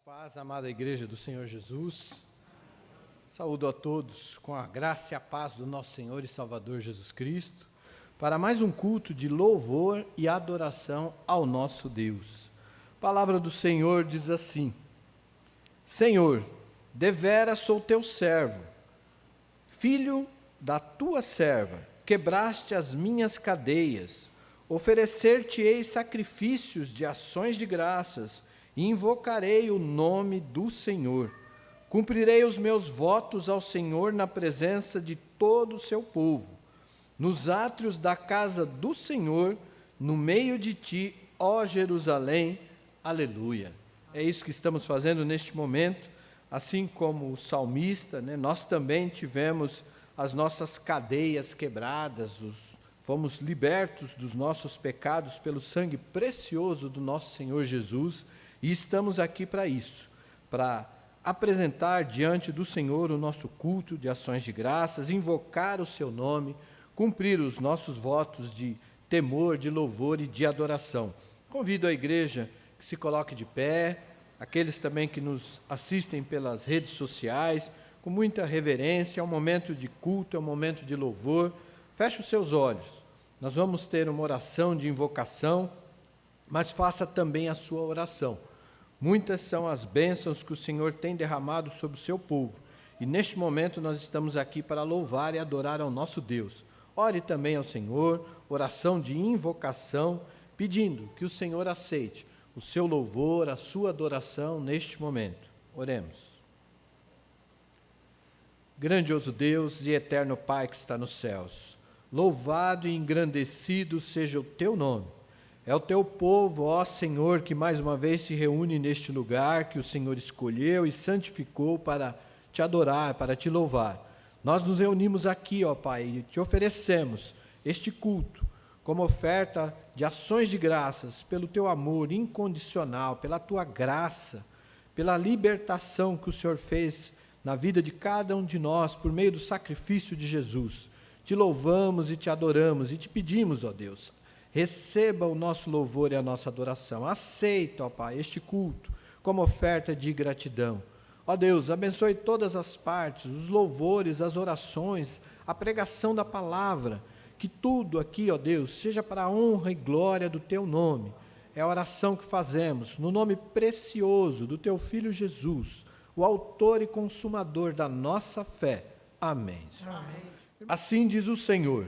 paz, amada igreja do Senhor Jesus. Saúdo a todos com a graça e a paz do nosso Senhor e Salvador Jesus Cristo, para mais um culto de louvor e adoração ao nosso Deus. A palavra do Senhor diz assim: Senhor, deveras sou teu servo, filho da tua serva, quebraste as minhas cadeias, oferecer-te-ei sacrifícios de ações de graças, e invocarei o nome do Senhor. Cumprirei os meus votos ao Senhor na presença de todo o seu povo, nos átrios da casa do Senhor, no meio de ti, ó Jerusalém. Aleluia. É isso que estamos fazendo neste momento, assim como o salmista, nós também tivemos as nossas cadeias quebradas, fomos libertos dos nossos pecados pelo sangue precioso do nosso Senhor Jesus, e estamos aqui para isso, para apresentar diante do Senhor o nosso culto de ações de graças, invocar o seu nome, cumprir os nossos votos de temor, de louvor e de adoração. Convido a igreja que se coloque de pé, aqueles também que nos assistem pelas redes sociais, com muita reverência. É um momento de culto, é um momento de louvor. Feche os seus olhos. Nós vamos ter uma oração de invocação, mas faça também a sua oração. Muitas são as bênçãos que o Senhor tem derramado sobre o seu povo, e neste momento nós estamos aqui para louvar e adorar ao nosso Deus. Ore também ao Senhor, oração de invocação, pedindo que o Senhor aceite o seu louvor, a sua adoração neste momento. Oremos. Grandioso Deus e eterno Pai que está nos céus, louvado e engrandecido seja o teu nome. É o teu povo, ó Senhor, que mais uma vez se reúne neste lugar que o Senhor escolheu e santificou para te adorar, para te louvar. Nós nos reunimos aqui, ó Pai, e te oferecemos este culto como oferta de ações de graças pelo teu amor incondicional, pela tua graça, pela libertação que o Senhor fez na vida de cada um de nós por meio do sacrifício de Jesus. Te louvamos e te adoramos e te pedimos, ó Deus, receba o nosso louvor e a nossa adoração. Aceita, ó Pai, este culto como oferta de gratidão. Ó Deus, abençoe todas as partes, os louvores, as orações, a pregação da palavra, que tudo aqui, ó Deus, seja para a honra e glória do teu nome. É a oração que fazemos no nome precioso do teu Filho Jesus, o autor e consumador da nossa fé. Amém. Amém. Assim diz o Senhor: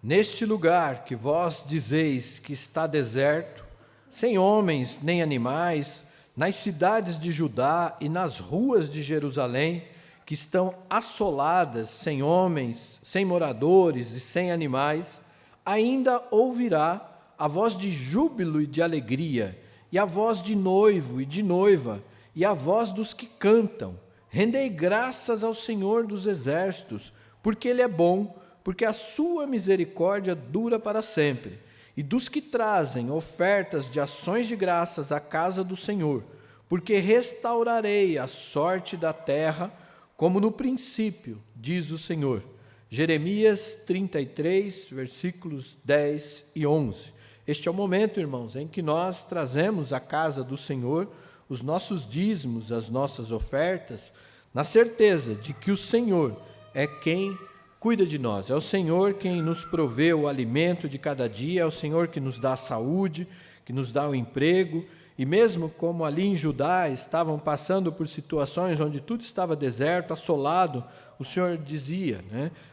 neste lugar que vós dizeis que está deserto, sem homens nem animais, nas cidades de Judá e nas ruas de Jerusalém, que estão assoladas, sem homens, sem moradores e sem animais, ainda ouvirá a voz de júbilo e de alegria, e a voz de noivo e de noiva, e a voz dos que cantam. Rendei graças ao Senhor dos exércitos, porque Ele é bom, porque a sua misericórdia dura para sempre. E dos que trazem ofertas de ações de graças à casa do Senhor, porque restaurarei a sorte da terra, como no princípio, diz o Senhor. Jeremias 33, versículos 10 e 11. Este é o momento, irmãos, em que nós trazemos à casa do Senhor os nossos dízimos, as nossas ofertas, na certeza de que o Senhor é quem cuida de nós. É o Senhor quem nos provê o alimento de cada dia, é o Senhor que nos dá a saúde, que nos dá o emprego. E mesmo como ali em Judá estavam passando por situações onde tudo estava deserto, assolado, o Senhor dizia,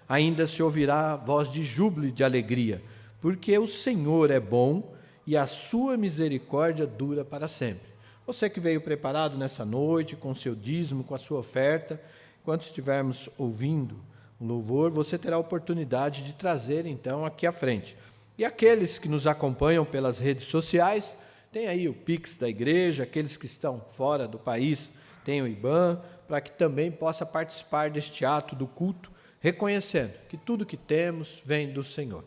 ainda se ouvirá voz de júbilo e de alegria, porque o Senhor é bom e a sua misericórdia dura para sempre. Você que veio preparado nessa noite, com seu dízimo, com a sua oferta, enquanto estivermos ouvindo o louvor, você terá a oportunidade de trazer então aqui à frente. E aqueles que nos acompanham pelas redes sociais, tem aí o Pix da igreja, aqueles que estão fora do país, tem o IBAN, para que também possa participar deste ato do culto, reconhecendo que tudo que temos vem do Senhor.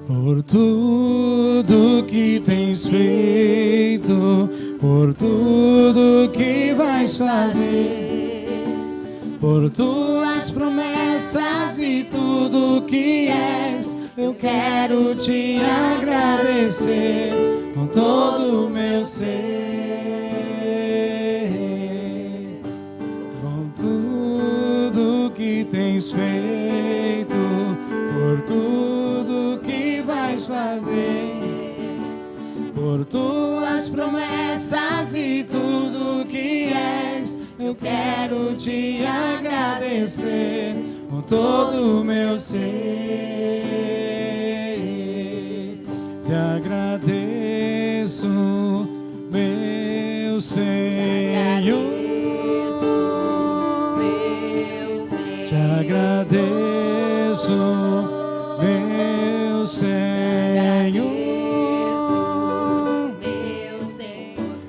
Por tudo que tens feito, por tudo que vais fazer, por tuas promessas e tudo que és. Eu quero te agradecer com todo o meu ser, com tudo que tens feito, por tudo que vais fazer, por tuas promessas e tudo que és. Eu quero te agradecer com todo o meu ser. Te agradeço, meu Senhor. Te agradeço, meu Senhor.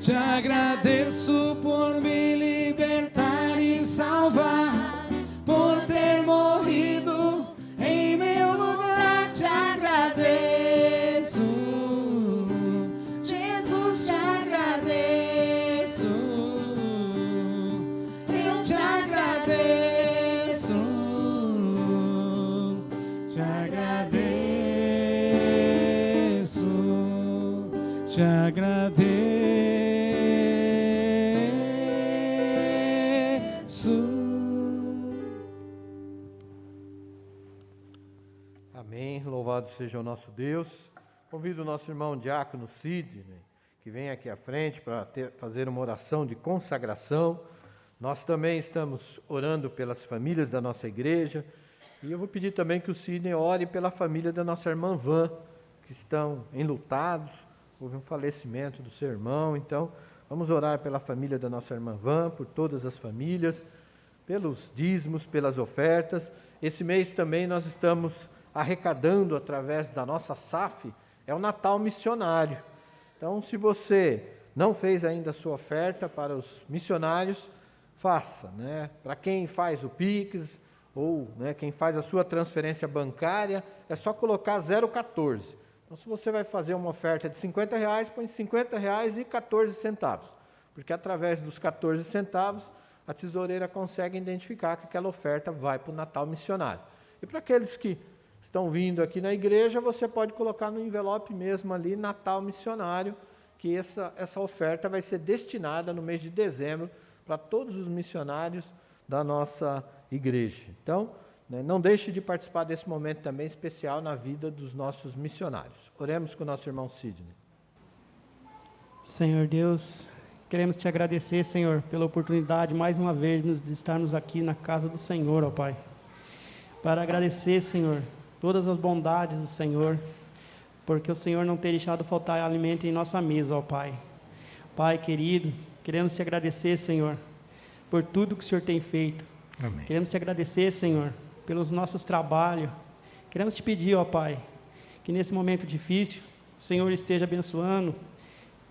Te agradeço por me libertar e salvar, por ter morrido em meu lugar. Te agradeço, Jesus, te agradeço. Eu te agradeço, te agradeço, te agradeço. Amém. Louvado seja o nosso Deus. Convido o nosso irmão Diácono Sidney, que vem aqui à frente para fazer uma oração de consagração. Nós também estamos orando pelas famílias da nossa igreja. E eu vou pedir também que o Sidney ore pela família da nossa irmã Van, que estão enlutados. Houve um falecimento do seu irmão. Então, vamos orar pela família da nossa irmã Van, por todas as famílias, pelos dízimos, pelas ofertas. Esse mês também nós estamos arrecadando através da nossa SAF, é o Natal Missionário. Então, se você não fez ainda a sua oferta para os missionários, faça, né? Para quem faz o Pix, ou quem faz a sua transferência bancária, é só colocar 014. Então, se você vai fazer uma oferta de R$50, põe R$50,14, porque através dos 14 centavos, a tesoureira consegue identificar que aquela oferta vai para o Natal Missionário. E para aqueles que estão vindo aqui na igreja, você pode colocar no envelope mesmo ali, Natal Missionário, que essa oferta vai ser destinada no mês de dezembro para todos os missionários da nossa igreja. Então, não deixe de participar desse momento também especial na vida dos nossos missionários. Oremos com o nosso irmão Sidney. Senhor Deus, queremos te agradecer, Senhor, pela oportunidade, mais uma vez, de estarmos aqui na casa do Senhor, ó Pai. Para agradecer, Senhor, todas as bondades do Senhor, porque o Senhor não tem deixado faltar alimento em nossa mesa, ó Pai. Pai querido, queremos te agradecer, Senhor, por tudo que o Senhor tem feito. Amém. Queremos te agradecer, Senhor, pelos nossos trabalhos. Queremos te pedir, ó Pai, que nesse momento difícil, o Senhor esteja abençoando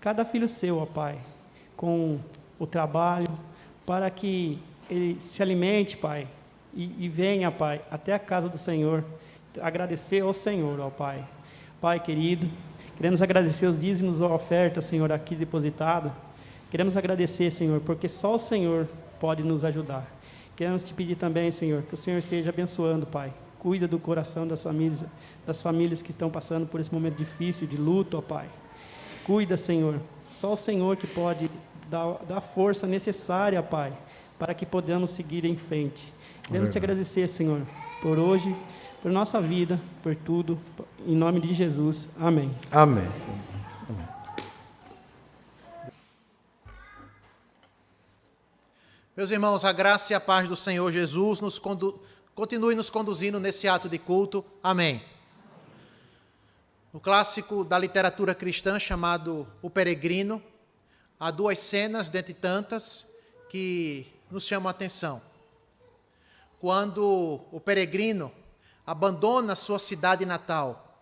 cada filho seu, ó Pai, com o trabalho, para que ele se alimente, Pai, e venha, Pai, até a casa do Senhor, agradecer ao Senhor, ó Pai. Pai querido, queremos agradecer os dízimos ou ofertas, Senhor, aqui depositado. Queremos agradecer, Senhor, porque só o Senhor pode nos ajudar. Queremos te pedir também, Senhor, que o Senhor esteja abençoando, Pai. Cuida do coração das famílias que estão passando por esse momento difícil de luto, ó Pai. Cuida, Senhor. Só o Senhor que pode dar a força necessária, Pai, para que podamos seguir em frente. Queremos te agradecer, Senhor, por hoje, por nossa vida, por tudo, em nome de Jesus. Amém. Amém. Amém. Meus irmãos, a graça e a paz do Senhor Jesus continue nos conduzindo nesse ato de culto. Amém. No clássico da literatura cristã chamado O Peregrino, há duas cenas, dentre tantas, que nos chamam a atenção. Quando o peregrino abandona sua cidade natal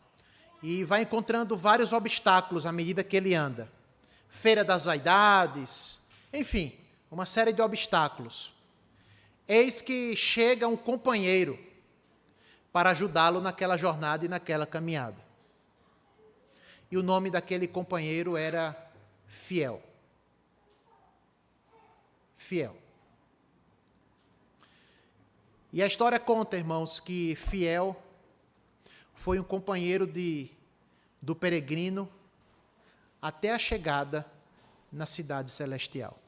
e vai encontrando vários obstáculos à medida que ele anda. Feira das Vaidades, enfim, uma série de obstáculos. Eis que chega um companheiro para ajudá-lo naquela jornada e naquela caminhada. E o nome daquele companheiro era Fiel. Fiel. E a história conta, irmãos, que Fiel foi um companheiro do peregrino até a chegada na cidade celestial.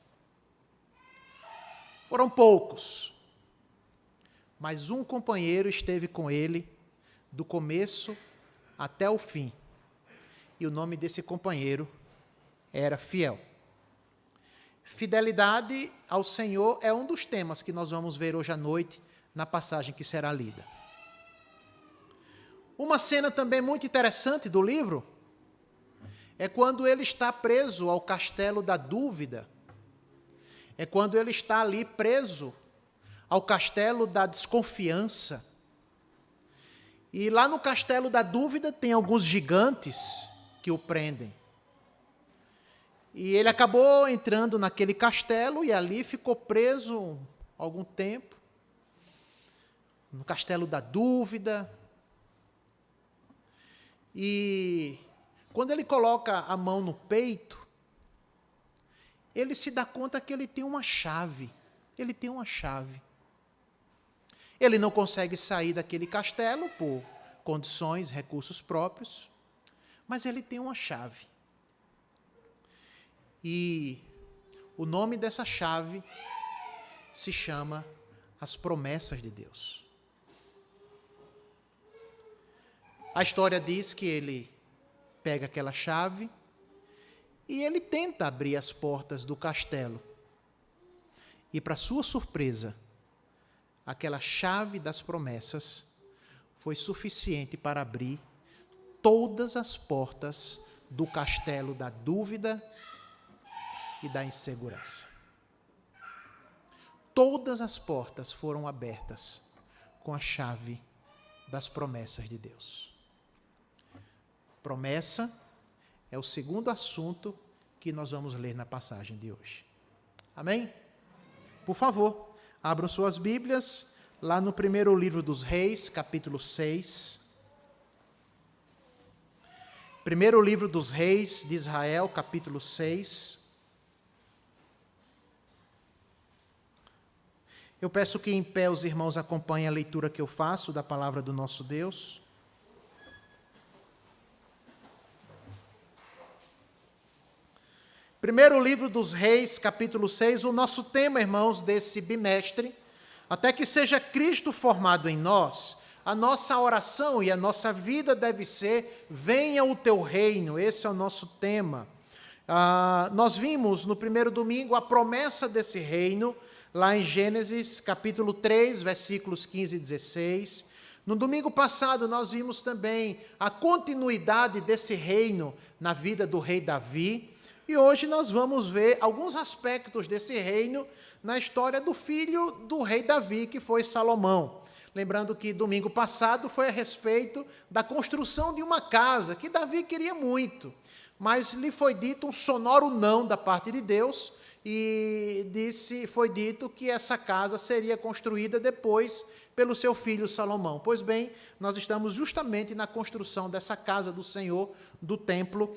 Foram poucos, mas um companheiro esteve com ele do começo até o fim. E o nome desse companheiro era Fiel. Fidelidade ao Senhor é um dos temas que nós vamos ver hoje à noite na passagem que será lida. Uma cena também muito interessante do livro é quando ele está preso ao castelo da dúvida. É quando ele está ali preso ao castelo da desconfiança. E lá no castelo da dúvida tem alguns gigantes que o prendem. E ele acabou entrando naquele castelo e ali ficou preso algum tempo. No castelo da dúvida. E quando ele coloca a mão no peito, ele se dá conta que ele tem uma chave. Ele tem uma chave. Ele não consegue sair daquele castelo por condições, recursos próprios, mas ele tem uma chave. E o nome dessa chave se chama as promessas de Deus. A história diz que ele pega aquela chave e ele tenta abrir as portas do castelo. E, para sua surpresa, aquela chave das promessas foi suficiente para abrir todas as portas do castelo da dúvida e da insegurança. Todas as portas foram abertas com a chave das promessas de Deus. Promessa é o segundo assunto que nós vamos ler na passagem de hoje. Amém? Por favor, abram suas Bíblias lá no primeiro livro dos Reis, capítulo 6. Primeiro livro dos Reis de Israel, capítulo 6. Eu peço que em pé os irmãos acompanhem a leitura que eu faço da palavra do nosso Deus. Primeiro livro dos Reis, capítulo 6, o nosso tema, irmãos, desse bimestre, até que seja Cristo formado em nós, a nossa oração e a nossa vida deve ser: venha o teu reino. Esse é o nosso tema. Nós vimos no primeiro domingo a promessa desse reino, lá em Gênesis, capítulo 3, versículos 15 e 16. No domingo passado, nós vimos também a continuidade desse reino na vida do rei Davi. E hoje nós vamos ver alguns aspectos desse reino na história do filho do rei Davi, que foi Salomão. Lembrando que domingo passado foi a respeito da construção de uma casa que Davi queria muito, mas lhe foi dito um sonoro não da parte de Deus, e foi dito que essa casa seria construída depois pelo seu filho Salomão. Pois bem, nós estamos justamente na construção dessa casa do Senhor, do templo,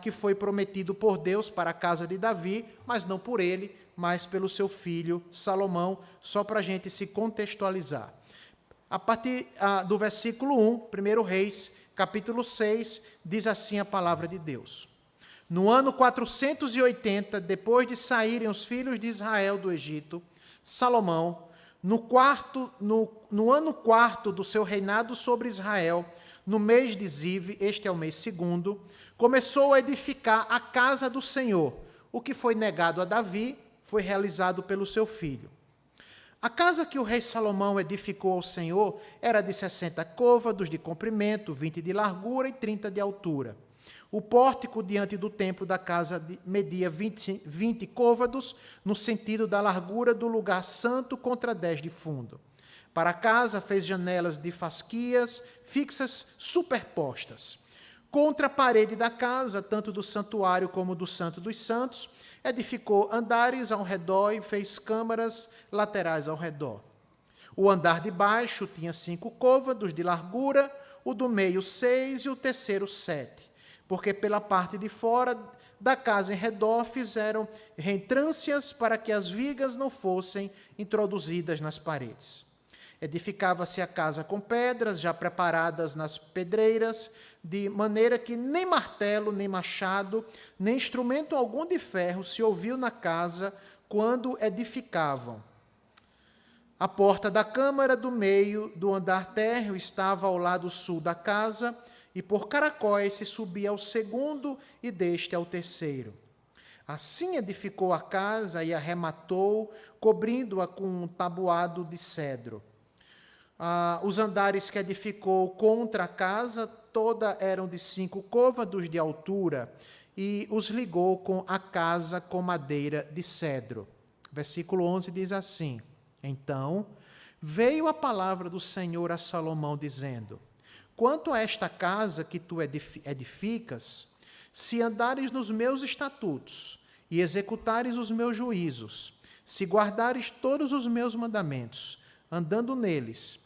que foi prometido por Deus para a casa de Davi, mas não por ele, mas pelo seu filho Salomão, só para a gente se contextualizar. A partir do versículo 1, 1 Reis, capítulo 6, diz assim a palavra de Deus. No ano 480, depois de saírem os filhos de Israel do Egito, Salomão, no ano quarto do seu reinado sobre Israel, no mês de Ziv, este é o mês segundo, começou a edificar a casa do Senhor. O que foi negado a Davi foi realizado pelo seu filho. A casa que o rei Salomão edificou ao Senhor era de 60 côvados de comprimento, 20 de largura e 30 de altura. O pórtico diante do templo da casa media 20 côvados, no sentido da largura do lugar santo, contra 10 de fundo. Para a casa fez janelas de fasquias fixas superpostas. Contra a parede da casa, tanto do santuário como do Santo dos Santos, edificou andares ao redor e fez câmaras laterais ao redor. O andar de baixo tinha 5 côvados de largura, o do meio 6 e o terceiro 7, porque pela parte de fora da casa em redor fizeram reentrâncias para que as vigas não fossem introduzidas nas paredes. Edificava-se a casa com pedras, já preparadas nas pedreiras, de maneira que nem martelo, nem machado, nem instrumento algum de ferro se ouviu na casa quando edificavam. A porta da câmara do meio do andar térreo estava ao lado sul da casa, e por caracóis se subia ao segundo e deste ao terceiro. Assim edificou a casa e a rematou, cobrindo-a com um tabuado de cedro. Os andares que edificou contra a casa, toda eram de 5 côvados de altura, e os ligou com a casa com madeira de cedro. Versículo 11 diz assim: Então veio a palavra do Senhor a Salomão, dizendo: Quanto a esta casa que tu edificas, se andares nos meus estatutos e executares os meus juízos, se guardares todos os meus mandamentos, andando neles,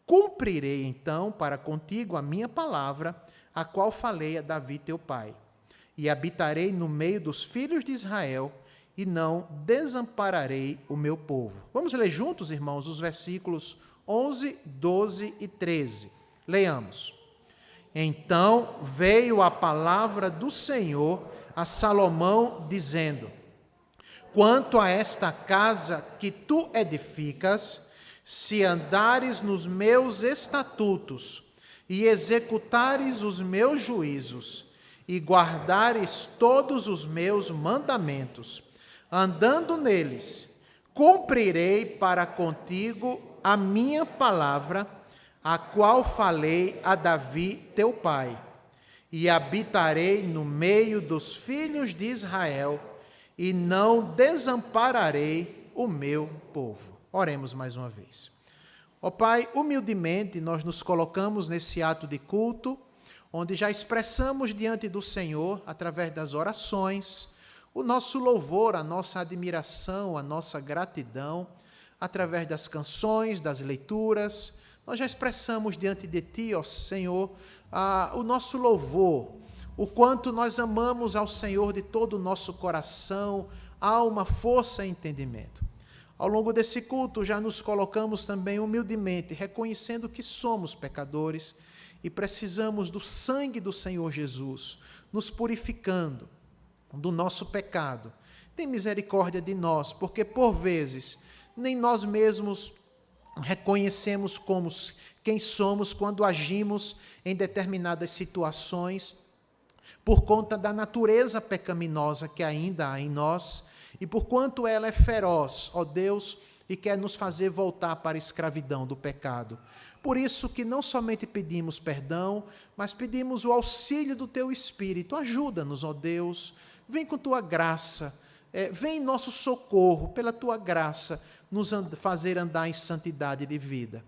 cumprirei então para contigo a minha palavra, a qual falei a Davi teu pai, e habitarei no meio dos filhos de Israel, e não desampararei o meu povo. Vamos ler juntos, irmãos, os versículos 11, 12 e 13. Leamos. Então veio a palavra do Senhor a Salomão, dizendo: Quanto a esta casa que tu edificas, se andares nos meus estatutos e executares os meus juízos e guardares todos os meus mandamentos, andando neles, cumprirei para contigo a minha palavra, a qual falei a Davi teu pai, e habitarei no meio dos filhos de Israel, e não desampararei o meu povo. Oremos mais uma vez. Ó Pai, humildemente nós nos colocamos nesse ato de culto, onde já expressamos diante do Senhor, através das orações, o nosso louvor, a nossa admiração, a nossa gratidão, através das canções, das leituras. Nós já expressamos diante de Ti, ó Senhor, o nosso louvor, o quanto nós amamos ao Senhor de todo o nosso coração, alma, força e entendimento. Ao longo desse culto, já nos colocamos também humildemente, reconhecendo que somos pecadores e precisamos do sangue do Senhor Jesus, nos purificando do nosso pecado. Tem misericórdia de nós, porque por vezes nem nós mesmos reconhecemos quem somos quando agimos em determinadas situações, por conta da natureza pecaminosa que ainda há em nós, e por quanto ela é feroz, ó Deus, e quer nos fazer voltar para a escravidão do pecado. Por isso que não somente pedimos perdão, mas pedimos o auxílio do Teu Espírito. Ajuda-nos, ó Deus, vem com Tua graça, vem em nosso socorro, pela Tua graça, nos fazer andar em santidade de vida.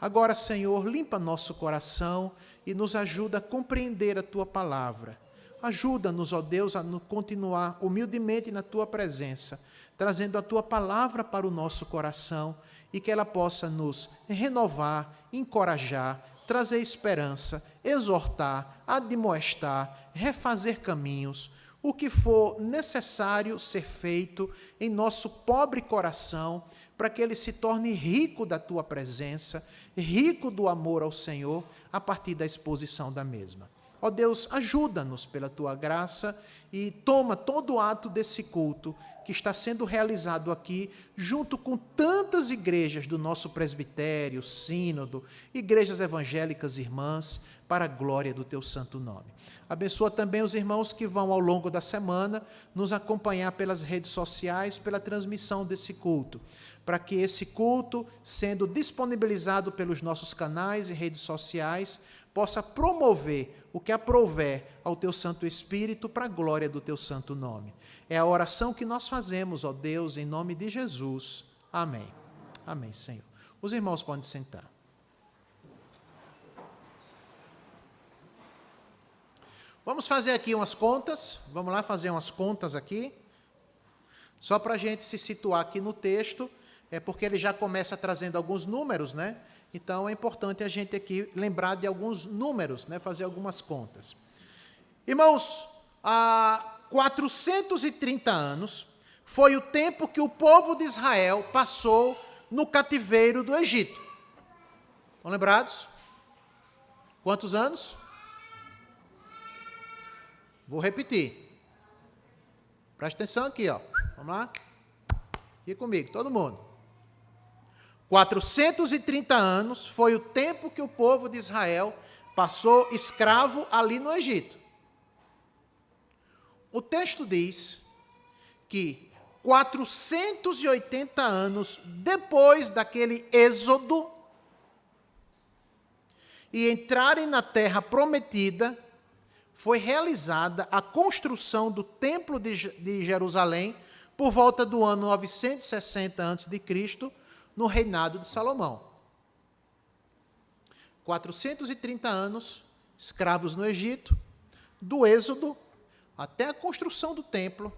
Agora, Senhor, limpa nosso coração e nos ajuda a compreender a Tua palavra. Ajuda-nos, ó Deus, a continuar humildemente na Tua presença, trazendo a Tua palavra para o nosso coração e que ela possa nos renovar, encorajar, trazer esperança, exortar, admoestar, refazer caminhos, o que for necessário ser feito em nosso pobre coração, para que ele se torne rico da Tua presença, rico do amor ao Senhor, a partir da exposição da mesma. Ó Deus, ajuda-nos pela Tua graça e toma todo o ato desse culto que está sendo realizado aqui, junto com tantas igrejas do nosso presbitério, sínodo, igrejas evangélicas irmãs, para a glória do Teu santo nome. Abençoa também os irmãos que vão ao longo da semana nos acompanhar pelas redes sociais, pela transmissão desse culto, para que esse culto, sendo disponibilizado pelos nossos canais e redes sociais, possa promover o que aprouver ao Teu Santo Espírito para a glória do Teu santo nome. É a oração que nós fazemos, ó Deus, em nome de Jesus. Amém. Amém, Senhor. Os irmãos podem sentar. Vamos fazer aqui umas contas. Vamos lá fazer umas contas aqui. Só para a gente se situar aqui no texto, porque ele já começa trazendo alguns números, né? Então, é importante a gente aqui lembrar de alguns números, né? Fazer algumas contas. Irmãos, há 430 anos foi o tempo que o povo de Israel passou no cativeiro do Egito. Estão lembrados? Quantos anos? Vou repetir. Presta atenção aqui, ó. Vamos lá? Aqui comigo, todo mundo. 430 anos foi o tempo que o povo de Israel passou escravo ali no Egito. O texto diz que 480 anos depois daquele êxodo e entrarem na terra prometida, foi realizada a construção do templo de Jerusalém por volta do ano 960 a.C., no reinado de Salomão. 430 anos, escravos no Egito, do êxodo até a construção do templo,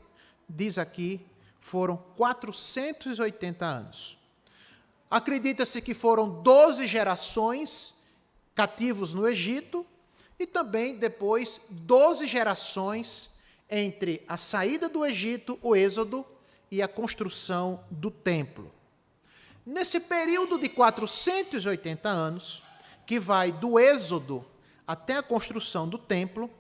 diz aqui, foram 480 anos. Acredita-se que foram 12 gerações cativos no Egito e também depois 12 gerações entre a saída do Egito, o êxodo, e a construção do templo. Nesse período de 480 anos, que vai do êxodo até a construção do templo,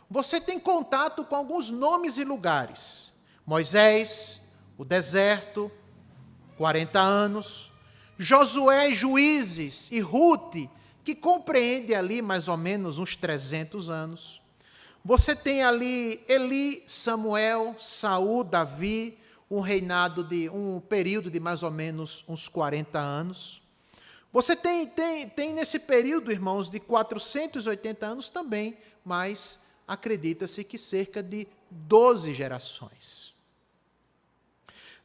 você tem contato com alguns nomes e lugares. Moisés, o deserto, 40 anos, Josué e Juízes e Rute, que compreende ali mais ou menos uns 300 anos. Você tem ali Eli, Samuel, Saul, Davi, um período de mais ou menos uns 40 anos. Você tem nesse período, irmãos, de 480 anos também, mas acredita-se que cerca de 12 gerações.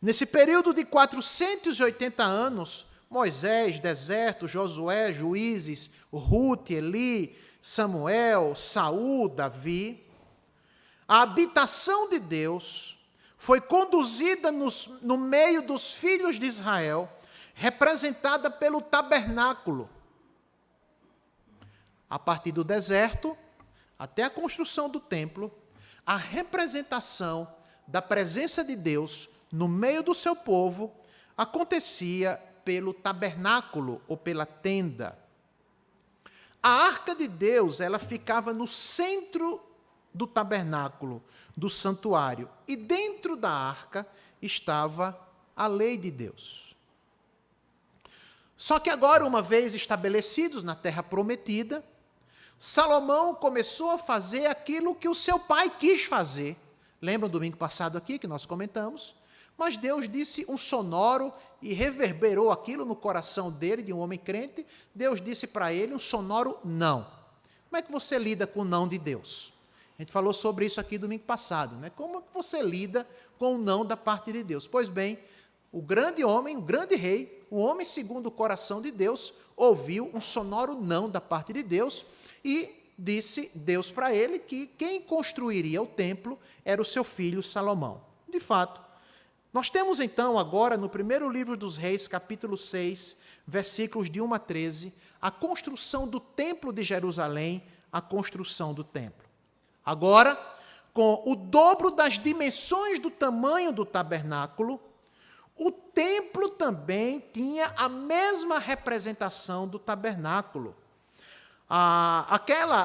Nesse período de 480 anos, Moisés, deserto, Josué, Juízes, Rute, Eli, Samuel, Saul, Davi, a habitação de Deus foi conduzida no meio dos filhos de Israel, representada pelo tabernáculo. A partir do deserto, até a construção do templo, a representação da presença de Deus no meio do seu povo acontecia pelo tabernáculo ou pela tenda. A arca de Deus, ela ficava no centro do tabernáculo, do santuário, e dentro da arca estava a lei de Deus. Só que agora, uma vez estabelecidos na terra prometida, Salomão começou a fazer aquilo que o seu pai quis fazer. Lembra o domingo passado aqui que nós comentamos? Mas Deus disse um sonoro e reverberou aquilo no coração dele, de um homem crente. Deus disse para ele um sonoro não. Como é que você lida com o não de Deus? A gente falou sobre isso aqui domingo passado, né? Como você lida com o não da parte de Deus? Pois bem, o grande homem, o grande rei, o homem segundo o coração de Deus, ouviu um sonoro não da parte de Deus e disse Deus para ele que quem construiria o templo era o seu filho Salomão. De fato, nós temos então agora no primeiro livro dos Reis, capítulo 6, versículos de 1 a 13, a construção do templo de Jerusalém, a construção do templo. Agora, com o dobro das dimensões do tamanho do tabernáculo, o templo também tinha a mesma representação do tabernáculo.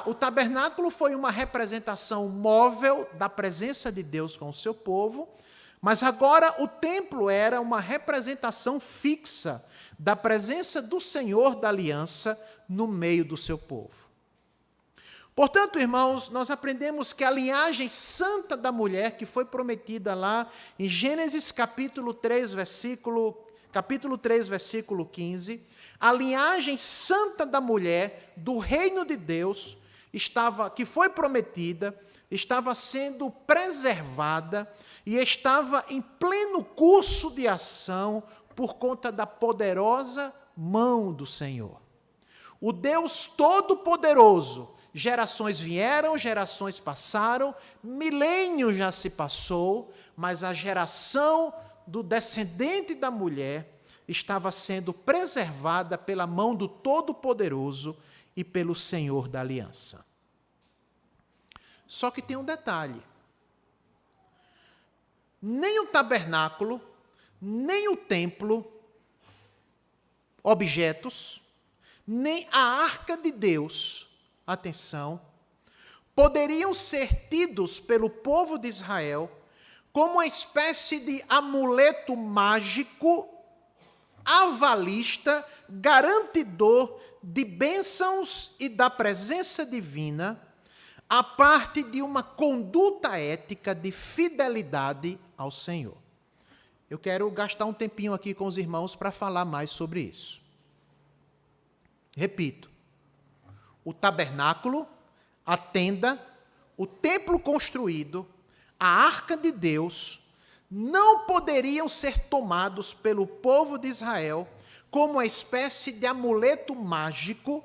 O tabernáculo foi uma representação móvel da presença de Deus com o seu povo, mas agora o templo era uma representação fixa da presença do Senhor da aliança no meio do seu povo. Portanto, irmãos, nós aprendemos que a linhagem santa da mulher que foi prometida lá em Gênesis capítulo 3, versículo 15, a linhagem santa da mulher do reino de Deus que foi prometida, estava sendo preservada e estava em pleno curso de ação por conta da poderosa mão do Senhor. O Deus Todo-Poderoso, gerações vieram, gerações passaram, milênio já se passou, mas a geração do descendente da mulher estava sendo preservada pela mão do Todo-Poderoso e pelo Senhor da aliança. Só que tem um detalhe. Nem o tabernáculo, nem o templo, objetos, nem a arca de Deus, atenção, poderiam ser tidos pelo povo de Israel como uma espécie de amuleto mágico, avalista, garantidor de bênçãos e da presença divina, a parte de uma conduta ética de fidelidade ao Senhor. Eu quero gastar um tempinho aqui com os irmãos para falar mais sobre isso. Repito, o tabernáculo, a tenda, o templo construído, a arca de Deus, não poderiam ser tomados pelo povo de Israel como uma espécie de amuleto mágico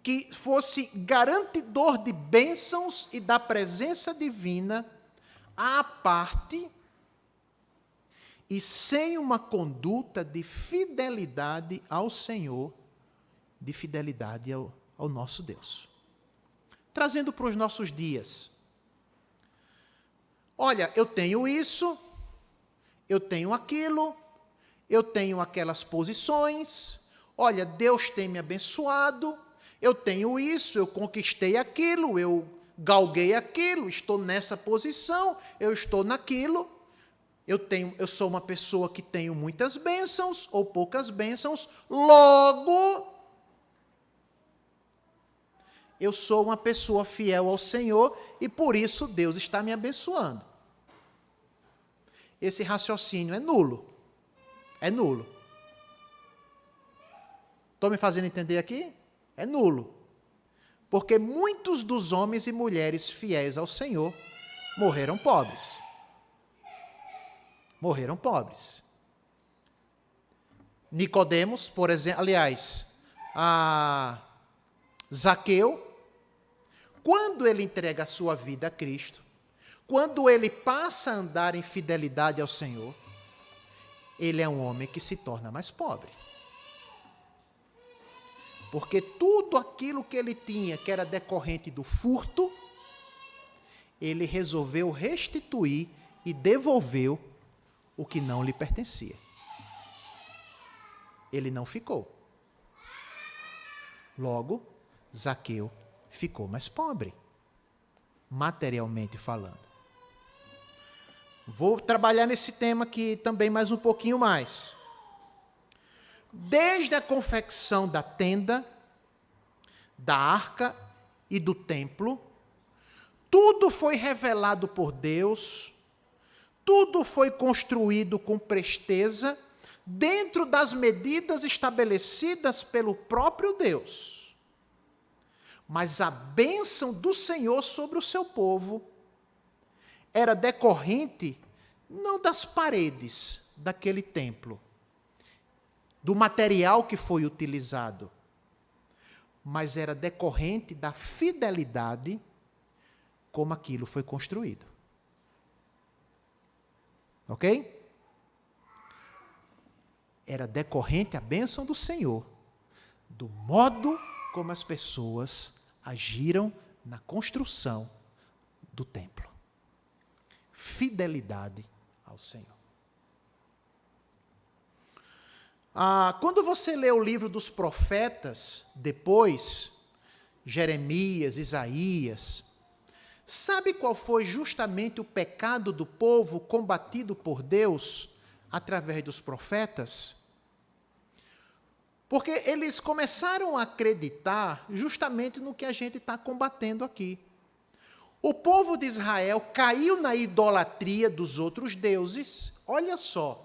que fosse garantidor de bênçãos e da presença divina à parte e sem uma conduta de fidelidade ao Senhor, de fidelidade ao nosso Deus. Trazendo para os nossos dias. Olha, eu tenho isso, eu tenho aquilo, eu tenho aquelas posições, olha, Deus tem me abençoado, eu tenho isso, eu conquistei aquilo, eu galguei aquilo, estou nessa posição, eu estou naquilo, eu sou uma pessoa que tenho muitas bênçãos ou poucas bênçãos, logo eu sou uma pessoa fiel ao Senhor e por isso Deus está me abençoando. Esse raciocínio é nulo. É nulo. Estou me fazendo entender aqui? É nulo. Porque muitos dos homens e mulheres fiéis ao Senhor morreram pobres. Morreram pobres. Nicodemos, por exemplo, aliás, Zaqueu, quando ele entrega a sua vida a Cristo, quando ele passa a andar em fidelidade ao Senhor, ele é um homem que se torna mais pobre. Porque tudo aquilo que ele tinha, que era decorrente do furto, ele resolveu restituir e devolveu o que não lhe pertencia. Ele não ficou. Logo, Zaqueu ficou mais pobre, materialmente falando. Vou trabalhar nesse tema aqui também mais um pouquinho mais. Desde a confecção da tenda, da arca e do templo, tudo foi revelado por Deus, tudo foi construído com presteza, dentro das medidas estabelecidas pelo próprio Deus. Mas a bênção do Senhor sobre o seu povo era decorrente não das paredes daquele templo, do material que foi utilizado, mas era decorrente da fidelidade como aquilo foi construído. Ok? Era decorrente a bênção do Senhor, do modo como as pessoas agiram na construção do templo. Fidelidade ao Senhor. Quando você lê o livro dos profetas, depois, Jeremias, Isaías, sabe qual foi justamente o pecado do povo combatido por Deus através dos profetas? Porque eles começaram a acreditar justamente no que a gente está combatendo aqui. O povo de Israel caiu na idolatria dos outros deuses, olha só.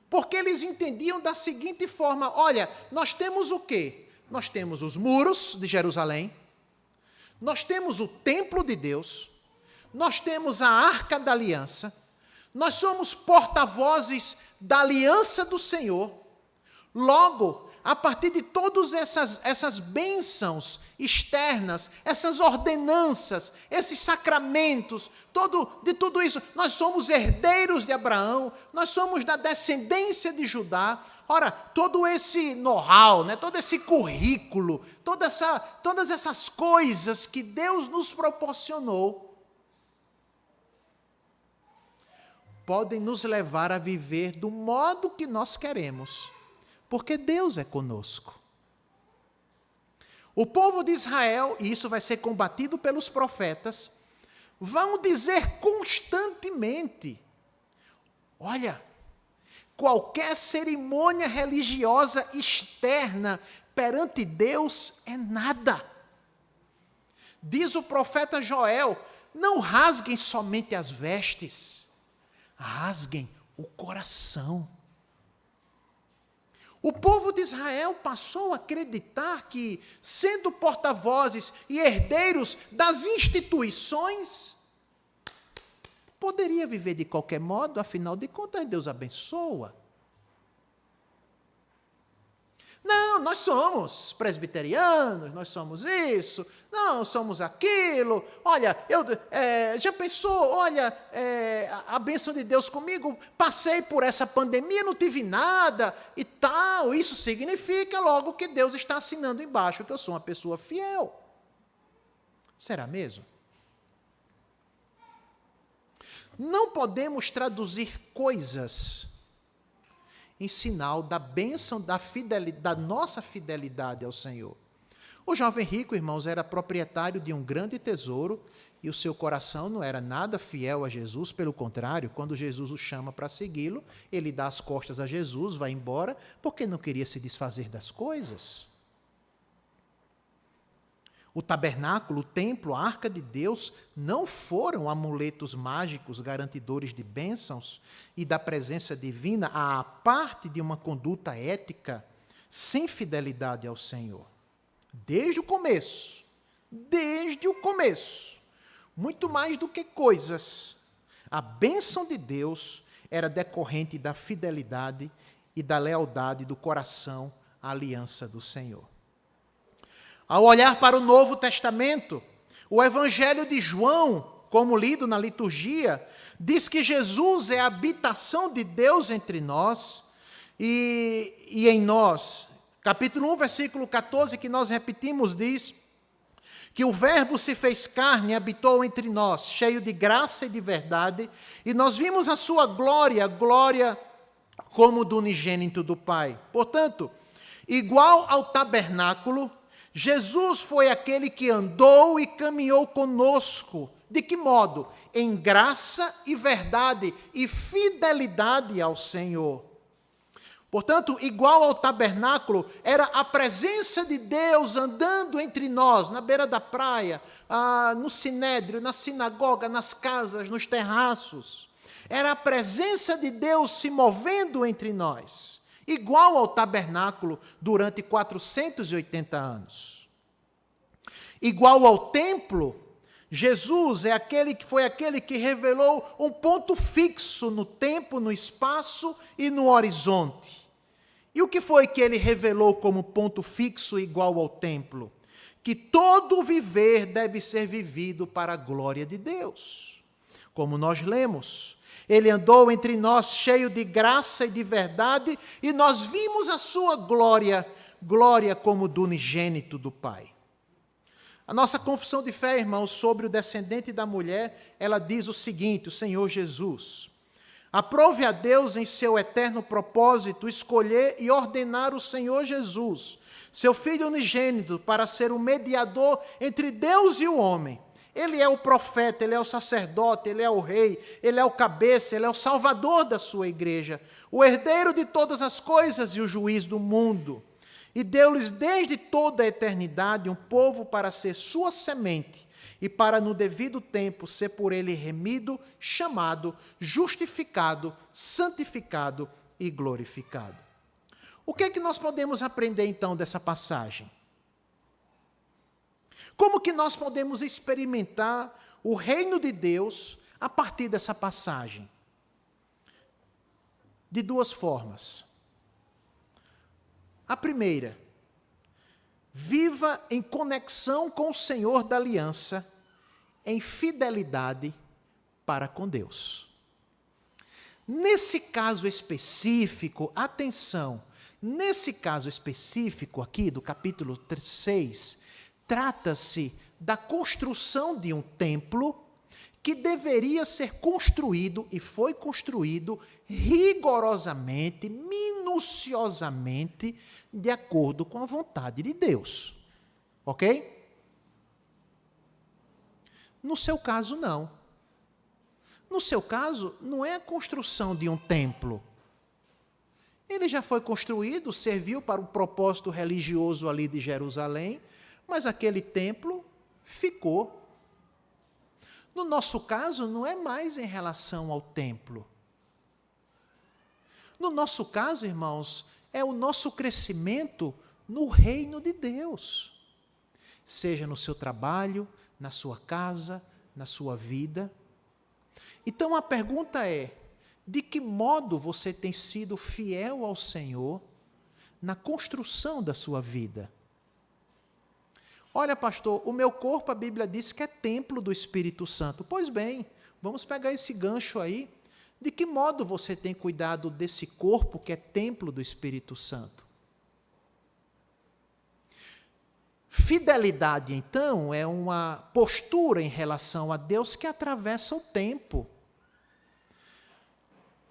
Porque eles entendiam da seguinte forma, olha, nós temos o quê? Nós temos os muros de Jerusalém, nós temos o templo de Deus, nós temos a arca da aliança, nós somos porta-vozes da aliança do Senhor. Logo, a partir de todas essas bênçãos externas, essas ordenanças, esses sacramentos, de tudo isso, nós somos herdeiros de Abraão, nós somos da descendência de Judá. Ora, todo esse know-how, né, todo esse currículo, todas essas coisas que Deus nos proporcionou, podem nos levar a viver do modo que nós queremos, porque Deus é conosco. O povo de Israel, e isso vai ser combatido pelos profetas, vão dizer constantemente: olha, qualquer cerimônia religiosa externa perante Deus é nada. Diz o profeta Joel: não rasguem somente as vestes, rasguem o coração. O povo de Israel passou a acreditar que, sendo porta-vozes e herdeiros das instituições, poderia viver de qualquer modo, afinal de contas, Deus abençoa. Não, nós somos presbiterianos, nós somos isso, não, somos aquilo. Olha, já pensou, olha, a bênção de Deus comigo, passei por essa pandemia, não tive nada e tal. Isso significa logo que Deus está assinando embaixo que eu sou uma pessoa fiel. Será mesmo? Não podemos traduzir coisas em sinal da bênção, da nossa fidelidade ao Senhor. O jovem rico, irmãos, era proprietário de um grande tesouro e o seu coração não era nada fiel a Jesus, pelo contrário, quando Jesus o chama para segui-lo, ele dá as costas a Jesus, vai embora, porque não queria se desfazer das coisas. O tabernáculo, o templo, a arca de Deus não foram amuletos mágicos garantidores de bênçãos e da presença divina à parte de uma conduta ética sem fidelidade ao Senhor. Desde o começo, muito mais do que coisas, a bênção de Deus era decorrente da fidelidade e da lealdade do coração à aliança do Senhor. Ao olhar para o Novo Testamento, o Evangelho de João, como lido na liturgia, diz que Jesus é a habitação de Deus entre nós e em nós. Capítulo 1, versículo 14, que nós repetimos, diz que o Verbo se fez carne e habitou entre nós, cheio de graça e de verdade, e nós vimos a sua glória, glória como do unigênito do Pai. Portanto, igual ao tabernáculo, Jesus foi aquele que andou e caminhou conosco. De que modo? Em graça e verdade e fidelidade ao Senhor. Portanto, igual ao tabernáculo, era a presença de Deus andando entre nós, na beira da praia, no sinédrio, na sinagoga, nas casas, nos terraços. Era a presença de Deus se movendo entre nós. Igual ao tabernáculo durante 480 anos. Igual ao templo, Jesus foi aquele que revelou um ponto fixo no tempo, no espaço e no horizonte. E o que foi que ele revelou como ponto fixo igual ao templo? Que todo viver deve ser vivido para a glória de Deus. Como nós lemos, ele andou entre nós cheio de graça e de verdade, e nós vimos a sua glória, glória como do unigênito do Pai. A nossa confissão de fé, irmãos, sobre o descendente da mulher, ela diz o seguinte: o Senhor Jesus: aprove a Deus em seu eterno propósito escolher e ordenar o Senhor Jesus, seu Filho unigênito, para ser o mediador entre Deus e o homem. Ele é o profeta, ele é o sacerdote, ele é o rei, ele é o cabeça, ele é o salvador da sua igreja, o herdeiro de todas as coisas e o juiz do mundo. E deu-lhes desde toda a eternidade um povo para ser sua semente e para no devido tempo ser por ele remido, chamado, justificado, santificado e glorificado. O que é que nós podemos aprender então dessa passagem? Como que nós podemos experimentar o reino de Deus a partir dessa passagem? De duas formas. A primeira, viva em conexão com o Senhor da aliança, em fidelidade para com Deus. Nesse caso específico, atenção, nesse caso específico aqui do capítulo 6, trata-se da construção de um templo que deveria ser construído e foi construído rigorosamente, minuciosamente, de acordo com a vontade de Deus. Ok? No seu caso, não. No seu caso, não é a construção de um templo. Ele já foi construído, serviu para o propósito religioso ali de Jerusalém, mas aquele templo ficou. No nosso caso, não é mais em relação ao templo. No nosso caso, irmãos, é o nosso crescimento no reino de Deus. Seja no seu trabalho, na sua casa, na sua vida. Então a pergunta é: de que modo você tem sido fiel ao Senhor na construção da sua vida? Olha, pastor, o meu corpo, a Bíblia diz que é templo do Espírito Santo. Pois bem, vamos pegar esse gancho aí. De que modo você tem cuidado desse corpo que é templo do Espírito Santo? Fidelidade, então, é uma postura em relação a Deus que atravessa o tempo.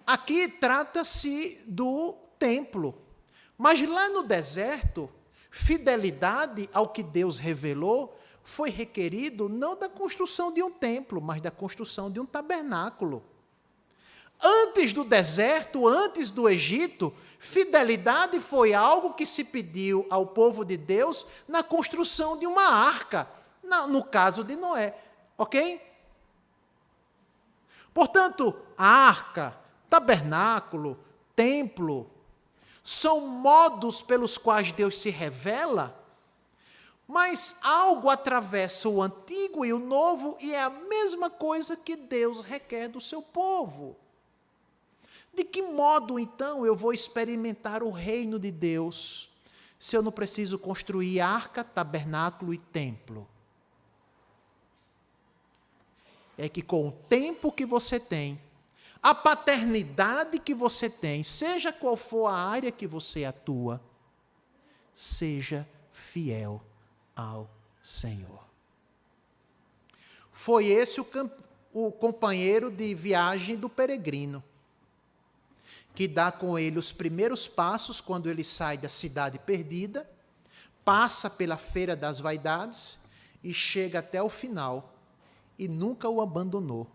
Aqui trata-se do templo, mas lá no deserto, fidelidade ao que Deus revelou foi requerido não da construção de um templo, mas da construção de um tabernáculo. Antes do deserto, antes do Egito, fidelidade foi algo que se pediu ao povo de Deus na construção de uma arca, no caso de Noé, ok? Portanto, arca, tabernáculo, templo, são modos pelos quais Deus se revela, mas algo atravessa o antigo e o novo e é a mesma coisa que Deus requer do seu povo. De que modo, então, eu vou experimentar o reino de Deus, se eu não preciso construir arca, tabernáculo e templo? É que com o tempo que você tem, a paternidade que você tem, seja qual for a área que você atua, seja fiel ao Senhor. Foi esse o companheiro de viagem do peregrino, que dá com ele os primeiros passos quando ele sai da cidade perdida, passa pela feira das vaidades e chega até o final e nunca o abandonou.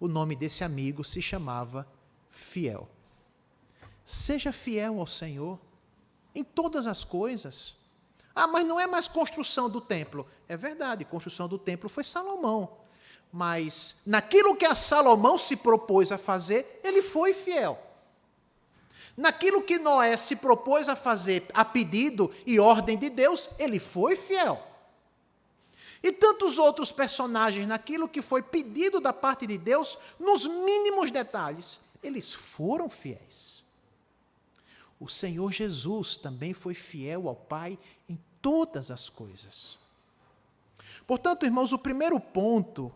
O nome desse amigo se chamava Fiel. Seja fiel ao Senhor em todas as coisas. Ah, mas não é mais construção do templo. É verdade, construção do templo foi Salomão. Mas naquilo que a Salomão se propôs a fazer, ele foi fiel. Naquilo que Noé se propôs a fazer a pedido e ordem de Deus, ele foi fiel. E tantos outros personagens, naquilo que foi pedido da parte de Deus, nos mínimos detalhes, eles foram fiéis. O Senhor Jesus também foi fiel ao Pai em todas as coisas. Portanto, irmãos, o primeiro ponto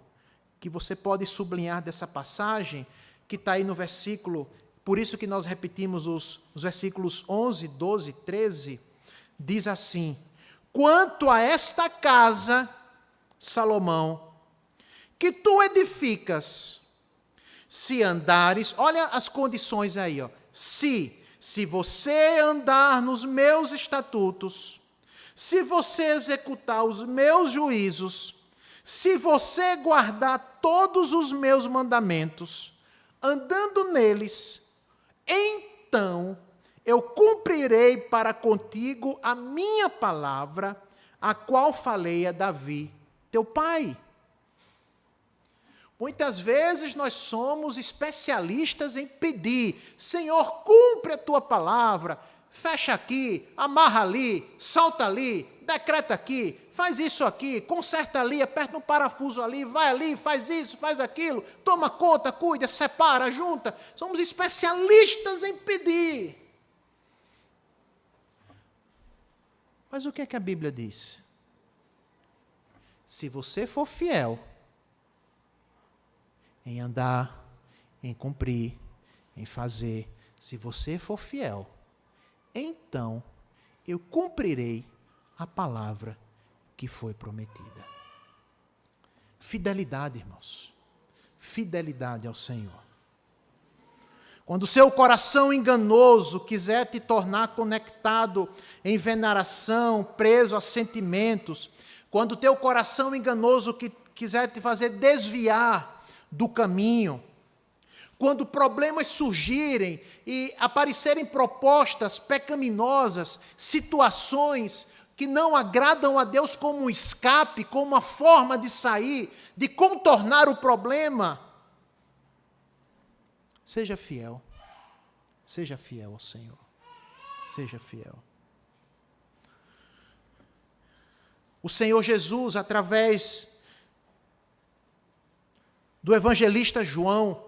que você pode sublinhar dessa passagem, que está aí no versículo, por isso que nós repetimos os versículos 11, 12, 13, diz assim: quanto a esta casa, Salomão, que tu edificas, se andares, olha as condições aí, ó, se você andar nos meus estatutos, se você executar os meus juízos, se você guardar todos os meus mandamentos, andando neles, então eu cumprirei para contigo a minha palavra, a qual falei a Davi, teu pai. Muitas vezes nós somos especialistas em pedir: Senhor, cumpre a tua palavra, fecha aqui, amarra ali, solta ali, decreta aqui, faz isso aqui, conserta ali, aperta um parafuso ali, faz isso, faz aquilo, toma conta, cuida, separa, junta. Somos especialistas em pedir. Mas o que é que a Bíblia diz? Se você for fiel em andar, em cumprir, em fazer, se você for fiel, então eu cumprirei a palavra que foi prometida. Fidelidade, irmãos. Fidelidade ao Senhor. Quando o seu coração enganoso quiser te tornar conectado em veneração, preso a sentimentos, quando o teu coração enganoso que quiser te fazer desviar do caminho, quando problemas surgirem e aparecerem propostas pecaminosas, situações que não agradam a Deus como um escape, como uma forma de sair, de contornar o problema, seja fiel ao Senhor, seja fiel. O Senhor Jesus, através do evangelista João,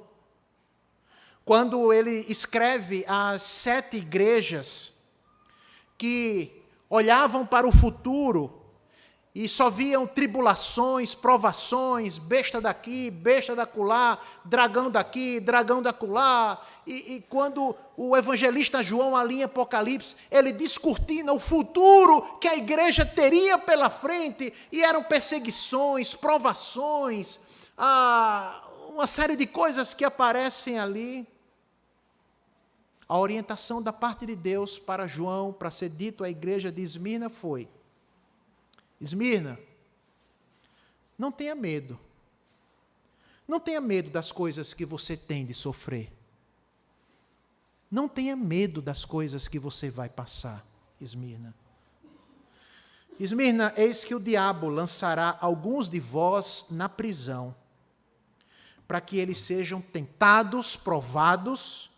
quando ele escreve às 7 igrejas que olhavam para o futuro e só viam tribulações, provações, besta daqui, besta dacolá, dragão daqui, dragão dacolá, e quando o evangelista João, ali em Apocalipse, ele descortina o futuro que a igreja teria pela frente, e eram perseguições, provações, uma série de coisas que aparecem ali. A orientação da parte de Deus para João, para ser dito à igreja de Esmirna foi: Esmirna, não tenha medo. Não tenha medo das coisas que você tem de sofrer. Não tenha medo das coisas que você vai passar, Esmirna. Esmirna, eis que o diabo lançará alguns de vós na prisão, para que eles sejam tentados, provados,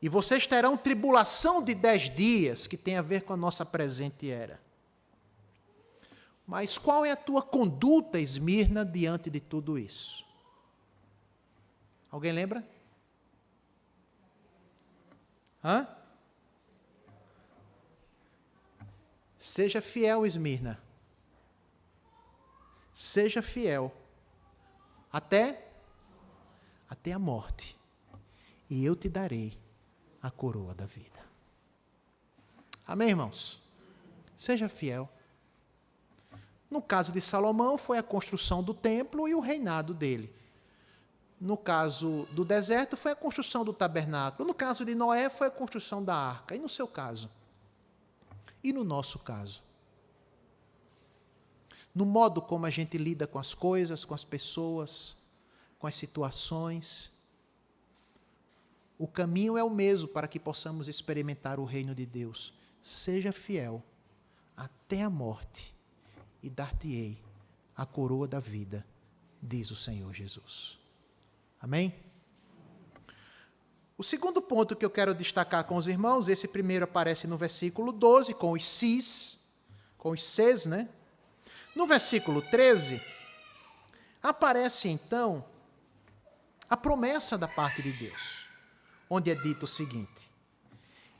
e vocês terão tribulação de 10 dias, que tem a ver com a nossa presente era. Mas qual é a tua conduta, Esmirna, diante de tudo isso? Alguém lembra? Seja fiel, Esmirna. Seja fiel. Até a morte. E eu te darei a coroa da vida. Amém, irmãos? Seja fiel. No caso de Salomão, foi a construção do templo e o reinado dele. No caso do deserto, foi a construção do tabernáculo. No caso de Noé, foi a construção da arca. E no seu caso? E no nosso caso? No modo como a gente lida com as coisas, com as pessoas, com as situações. O caminho é o mesmo para que possamos experimentar o reino de Deus. Seja fiel até a morte e dar-te-ei a coroa da vida, diz o Senhor Jesus. Amém? O segundo ponto que eu quero destacar com os irmãos, esse primeiro aparece no versículo 12, com os ses, né? No versículo 13, aparece então a promessa da parte de Deus, onde é dito o seguinte: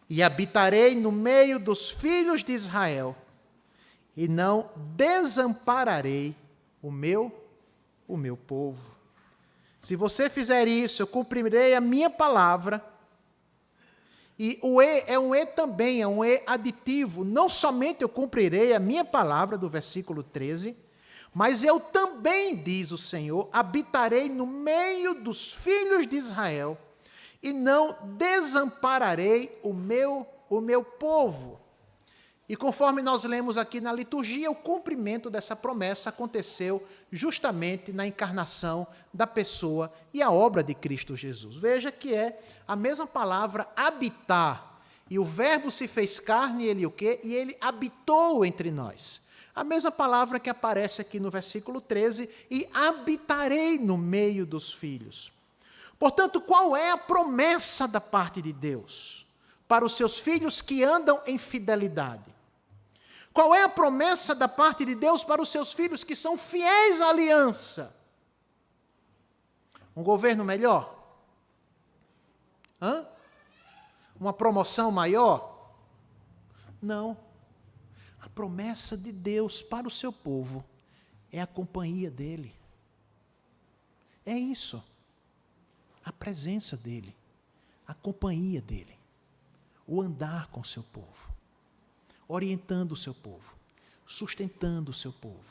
e habitarei no meio dos filhos de Israel, e não desampararei o meu povo. Se você fizer isso, eu cumprirei a minha palavra. E o é um e também, é um e aditivo. Não somente eu cumprirei a minha palavra, do versículo 13, mas eu também, diz o Senhor, habitarei no meio dos filhos de Israel, e não desampararei o meu povo. E conforme nós lemos aqui na liturgia, o cumprimento dessa promessa aconteceu justamente na encarnação da pessoa e a obra de Cristo Jesus. Veja que é a mesma palavra habitar, e o verbo se fez carne, ele o quê? E ele habitou entre nós. A mesma palavra que aparece aqui no versículo 13, e habitarei no meio dos filhos. Portanto, qual é a promessa da parte de Deus para os seus filhos que andam em fidelidade? Qual é a promessa da parte de Deus para os seus filhos que são fiéis à aliança? Um governo melhor? Uma promoção maior? Não. A promessa de Deus para o seu povo é a companhia dele. É isso. A presença dele, a companhia dele, o andar com o seu povo, orientando o seu povo, sustentando o seu povo,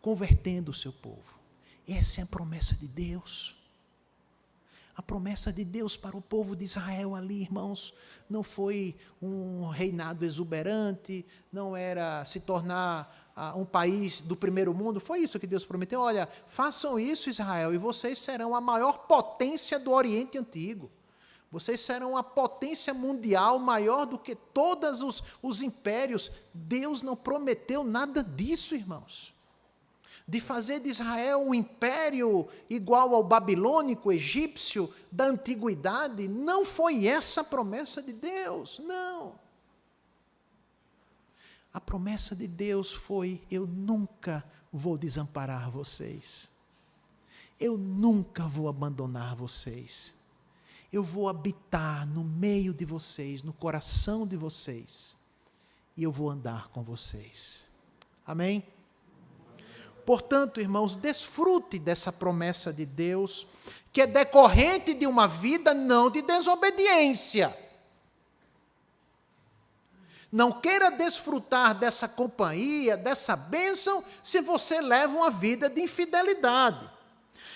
convertendo o seu povo. Essa é a promessa de Deus. A promessa de Deus para o povo de Israel ali, irmãos, não foi um reinado exuberante, não era se tornar um país do primeiro mundo, foi isso que Deus prometeu. Olha, façam isso, Israel, e vocês serão a maior potência do Oriente Antigo. Vocês serão uma potência mundial maior do que todos os impérios. Deus não prometeu nada disso, irmãos. De fazer de Israel um império igual ao babilônico, egípcio, da antiguidade. Não foi essa a promessa de Deus, não. A promessa de Deus foi: eu nunca vou desamparar vocês. Eu nunca vou abandonar vocês. Eu vou habitar no meio de vocês, no coração de vocês. E eu vou andar com vocês. Amém? Portanto, irmãos, desfrute dessa promessa de Deus, que é decorrente de uma vida não de desobediência. Não queira desfrutar dessa companhia, dessa bênção, se você leva uma vida de infidelidade.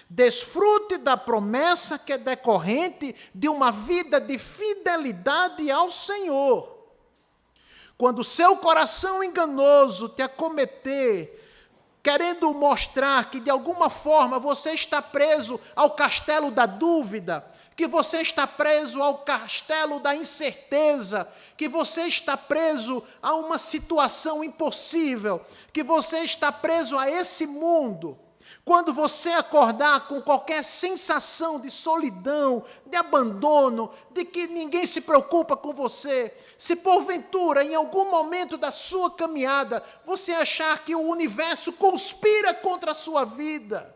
Desfrute da promessa que é decorrente de uma vida de fidelidade ao Senhor. Quando o seu coração enganoso te acometer, querendo mostrar que de alguma forma você está preso ao castelo da dúvida, que você está preso ao castelo da incerteza, que você está preso a uma situação impossível, que você está preso a esse mundo. Quando você acordar com qualquer sensação de solidão, de abandono, de que ninguém se preocupa com você, se porventura, em algum momento da sua caminhada, você achar que o universo conspira contra a sua vida,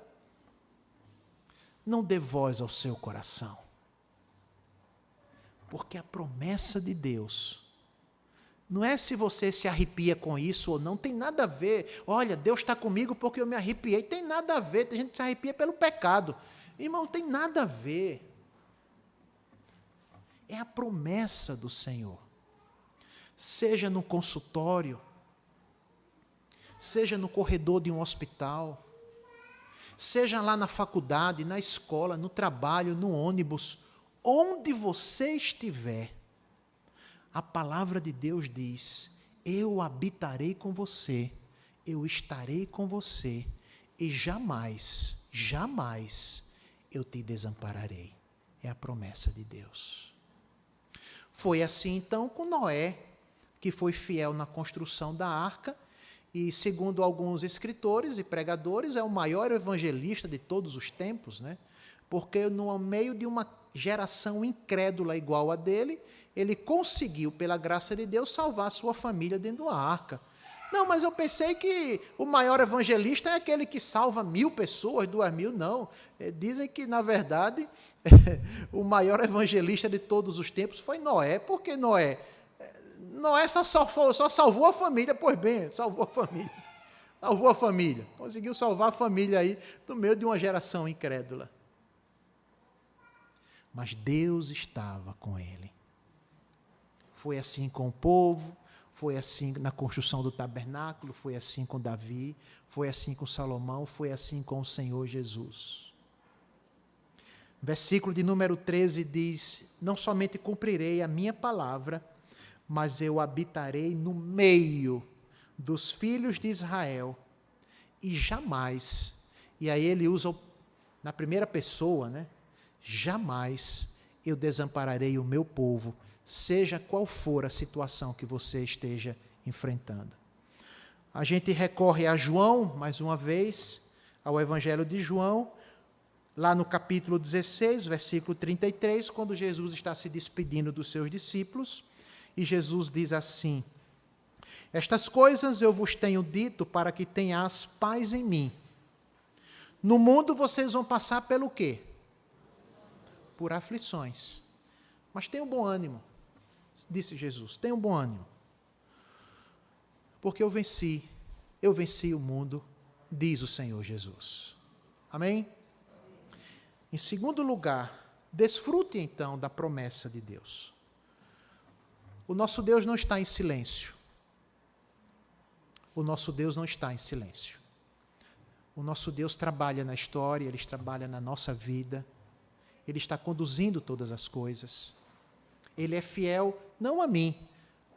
não dê voz ao seu coração. Porque a promessa de Deus não é se você se arrepia com isso ou não, tem nada a ver. Olha, Deus está comigo porque eu me arrepiei. Tem nada a ver, tem gente que se arrepia pelo pecado. Irmão, tem nada a ver. É a promessa do Senhor. Seja no consultório, seja no corredor de um hospital, seja lá na faculdade, na escola, no trabalho, no ônibus, onde você estiver, a palavra de Deus diz: eu habitarei com você, eu estarei com você, e jamais, jamais eu te desampararei. É a promessa de Deus. Foi assim então com Noé, que foi fiel na construção da arca, e segundo alguns escritores e pregadores, é o maior evangelista de todos os tempos, né? Porque no meio de uma geração incrédula igual a dele, ele conseguiu, pela graça de Deus, salvar a sua família dentro da arca. Não, mas eu pensei que o maior evangelista é aquele que salva 1.000 pessoas, 2.000, não. Dizem que, na verdade, o maior evangelista de todos os tempos foi Noé. Por que Noé? Noé só salvou a família, pois bem, salvou a família. Salvou a família. Conseguiu salvar a família aí, no meio de uma geração incrédula. Mas Deus estava com ele. Foi assim com o povo, foi assim na construção do tabernáculo, foi assim com Davi, foi assim com Salomão, foi assim com o Senhor Jesus. Versículo de número 13 diz: não somente cumprirei a minha palavra, mas eu habitarei no meio dos filhos de Israel, e jamais, e aí ele usa na primeira pessoa, né? Jamais eu desampararei o meu povo, seja qual for a situação que você esteja enfrentando. A gente recorre a João, mais uma vez, ao Evangelho de João, lá no capítulo 16, versículo 33, quando Jesus está se despedindo dos seus discípulos, e Jesus diz assim: estas coisas eu vos tenho dito para que tenhais paz em mim. No mundo vocês vão passar pelo quê? Por aflições. Mas tenham bom ânimo, disse Jesus, tenham bom ânimo. Porque eu venci o mundo, diz o Senhor Jesus. Amém? Em segundo lugar, desfrute então da promessa de Deus. O nosso Deus não está em silêncio. O nosso Deus não está em silêncio. O nosso Deus trabalha na história, Ele trabalha na nossa vida, Ele está conduzindo todas as coisas. Ele é fiel, não a mim.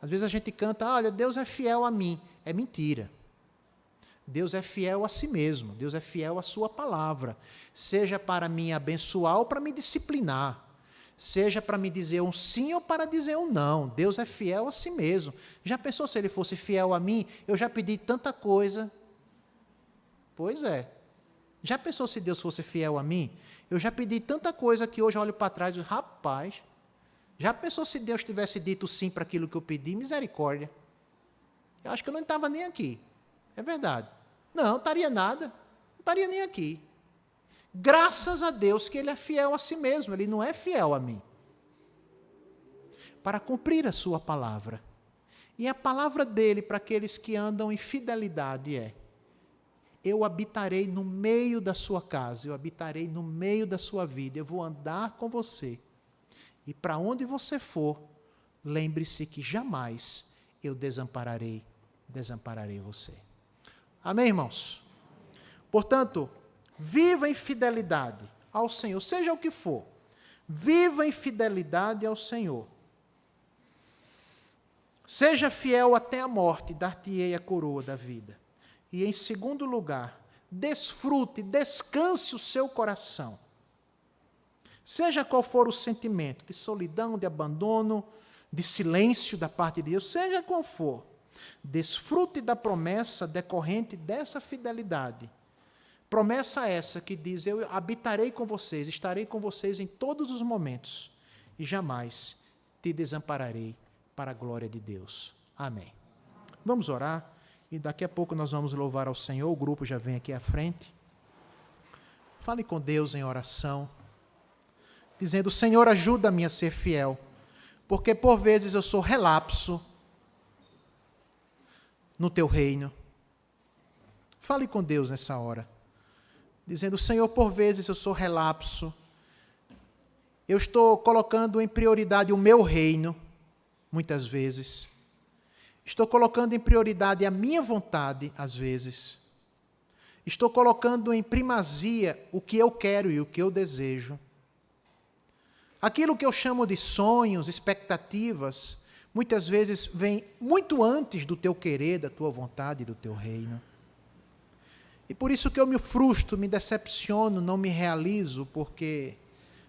Às vezes a gente canta: olha, Deus é fiel a mim. É mentira. Deus é fiel a si mesmo, Deus é fiel à sua palavra, seja para me abençoar ou para me disciplinar, seja para me dizer um sim ou para dizer um não. Deus é fiel a si mesmo. Já pensou se ele fosse fiel a mim? Eu já pedi tanta coisa. Pois é. Já pensou se Deus fosse fiel a mim? Eu já pedi tanta coisa que hoje eu olho para trás e digo, rapaz, já pensou se Deus tivesse dito sim para aquilo que eu pedi? Misericórdia. Eu acho que eu não estava nem aqui. É verdade. Não estaria nada. Não estaria nem aqui. Graças a Deus que Ele é fiel a si mesmo, Ele não é fiel a mim. Para cumprir a sua palavra. E a palavra dEle para aqueles que andam em fidelidade é: eu habitarei no meio da sua casa, eu habitarei no meio da sua vida, eu vou andar com você. E para onde você for, lembre-se que jamais eu desampararei você. Amém, irmãos? Portanto, viva em fidelidade ao Senhor, seja o que for. Viva em fidelidade ao Senhor. Seja fiel até a morte, dar-te-ei a coroa da vida. E em segundo lugar, desfrute, descanse o seu coração. Seja qual for o sentimento, de solidão, de abandono, de silêncio da parte de Deus, seja qual for, desfrute da promessa decorrente dessa fidelidade. Promessa essa que diz: eu habitarei com vocês, estarei com vocês em todos os momentos, e jamais te desampararei, para a glória de Deus. Amém. Vamos orar, e daqui a pouco nós vamos louvar ao Senhor. O grupo já vem aqui à frente. Fale com Deus em oração, dizendo: Senhor, ajuda-me a ser fiel, porque por vezes eu sou relapso no teu reino. Fale com Deus nessa hora, dizendo: Senhor, por vezes eu sou relapso, eu estou colocando em prioridade o meu reino, muitas vezes. Estou colocando em prioridade a minha vontade, às vezes. Estou colocando em primazia o que eu quero e o que eu desejo. Aquilo que eu chamo de sonhos, expectativas, muitas vezes vem muito antes do teu querer, da tua vontade e do teu reino. E por isso que eu me frustro, me decepciono, não me realizo, porque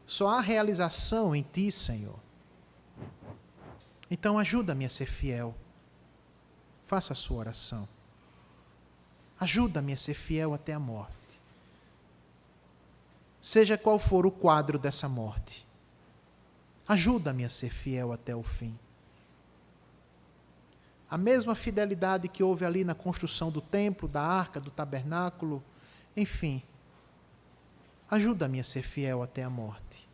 só há realização em Ti, Senhor. Então ajuda-me a ser fiel. Faça a sua oração. Ajuda-me a ser fiel até a morte. Seja qual for o quadro dessa morte. Ajuda-me a ser fiel até o fim. A mesma fidelidade que houve ali na construção do templo, da arca, do tabernáculo, enfim. Ajuda-me a ser fiel até a morte.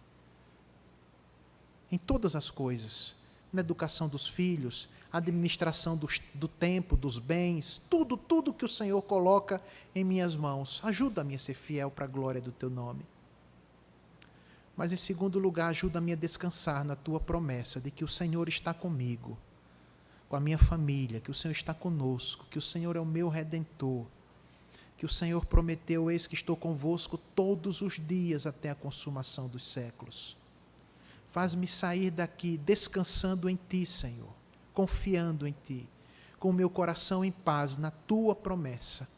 Em todas as coisas. Na educação dos filhos, administração do tempo, dos bens, tudo que o Senhor coloca em minhas mãos. Ajuda-me a ser fiel para a glória do Teu nome. Mas, em segundo lugar, ajuda-me a descansar na Tua promessa de que o Senhor está comigo, com a minha família, que o Senhor está conosco, que o Senhor é o meu Redentor, que o Senhor prometeu: eis que estou convosco todos os dias até a consumação dos séculos. Faz-me sair daqui descansando em Ti, Senhor, confiando em Ti, com o meu coração em paz na Tua promessa,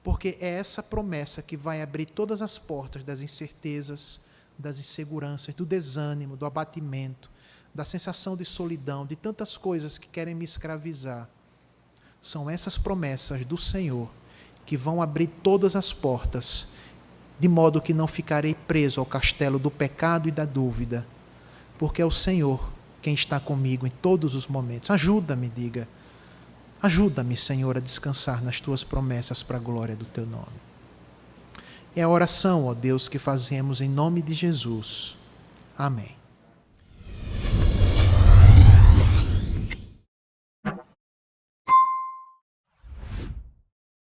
porque é essa promessa que vai abrir todas as portas das incertezas, das inseguranças, do desânimo, do abatimento, da sensação de solidão, de tantas coisas que querem me escravizar. São essas promessas do Senhor que vão abrir todas as portas, de modo que não ficarei preso ao castelo do pecado e da dúvida, porque é o Senhor quem está comigo em todos os momentos. Ajuda-me, diga. Ajuda-me, Senhor, a descansar nas Tuas promessas para a glória do Teu nome. É a oração, ó Deus, que fazemos em nome de Jesus. Amém.